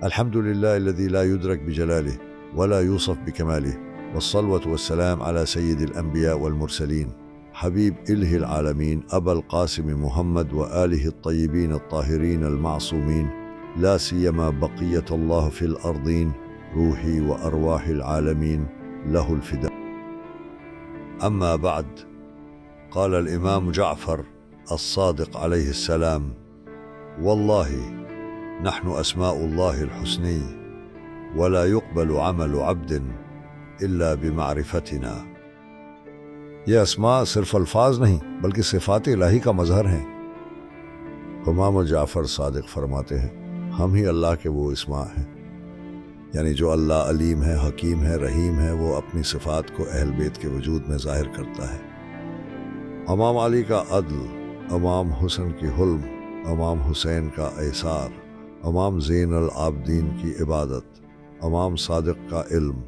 الحمد لله الذي لا يدرك بجلاله ولا يوصف بكماله، والصلوة والسلام على سيد الأنبياء والمرسلين حبيب إله العالمين أبا القاسم محمد وآله الطيبين الطاهرين المعصومين، لا سيما بقية الله في الأرضين، روحي وأرواح العالمين له الفداء. أما بعد، قال الإمام جعفر الصادق عليه السلام: والله نحن أسماء الله الحسني، ولا يقبل عمل عبد إلا بمعرفتنا. یہ اسماء صرف الفاظ نہیں بلکہ صفات الہی کا مظہر ہیں۔ امام جعفر صادق فرماتے ہیں ہم ہی اللہ کے وہ اسماء ہیں، یعنی جو اللہ علیم ہے، حکیم ہے، رحیم ہے، وہ اپنی صفات کو اہل بیت کے وجود میں ظاہر کرتا ہے۔ امام علی کا عدل، امام حسن کی حلم، امام حسین کا ایثار، امام زین العابدین کی عبادت، امام صادق کا علم،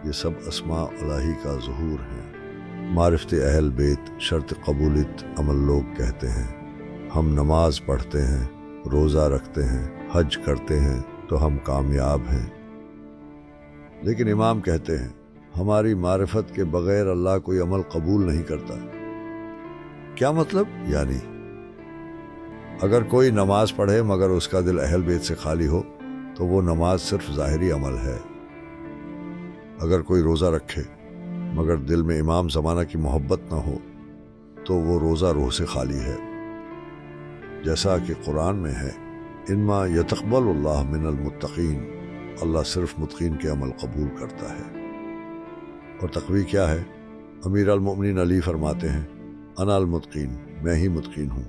یہ سب اسماء الہی کا ظہور ہیں۔ معرفت اہل بیت شرط قبولیت عمل لوگ کہتے ہیں۔ ہم نماز پڑھتے ہیں، روزہ رکھتے ہیں، حج کرتے ہیں تو ہم کامیاب ہیں، لیکن امام کہتے ہیں ہماری معرفت کے بغیر اللہ کوئی عمل قبول نہیں کرتا۔ کیا مطلب؟ یعنی اگر کوئی نماز پڑھے مگر اس کا دل اہل بیت سے خالی ہو تو وہ نماز صرف ظاہری عمل ہے۔ اگر کوئی روزہ رکھے مگر دل میں امام زمانہ کی محبت نہ ہو تو وہ روزہ روح سے خالی ہے۔ جیسا کہ قرآن میں ہے انما یتقبل اللہ من المتقین، اللہ صرف متقین کے عمل قبول کرتا ہے۔ اور تقوی کیا ہے؟ امیر المؤمنین علی فرماتے ہیں انا المتقین، میں ہی متقین ہوں۔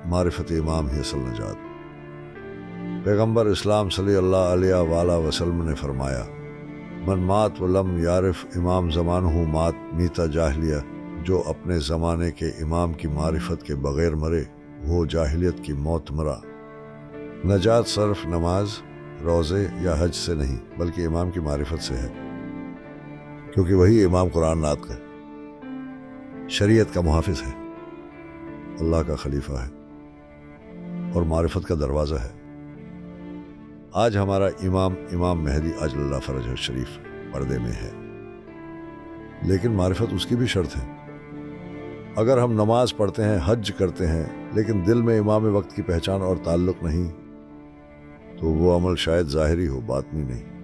معرفت امام ہی اصل نجات۔ پیغمبر اسلام صلی اللہ علیہ وآلہ وسلم نے فرمایا من مات ولم یعرف امام زمانہ مات میتا جاہلیہ، جو اپنے زمانے کے امام کی معرفت کے بغیر مرے وہ جاہلیت کی موت مرا۔ نجات صرف نماز، روزے یا حج سے نہیں بلکہ امام کی معرفت سے ہے، کیونکہ وہی امام قرآن ناطق ہے، شریعت کا محافظ ہے، اللہ کا خلیفہ ہے اور معرفت کا دروازہ ہے۔ آج ہمارا امام مہدی عجل اللہ فرجہ الشریف پردے میں ہے، لیکن معرفت اس کی بھی شرط ہے۔ اگر ہم نماز پڑھتے ہیں، حج کرتے ہیں، لیکن دل میں امام وقت کی پہچان اور تعلق نہیں تو وہ عمل شاید ظاہری ہو، باطنی نہیں۔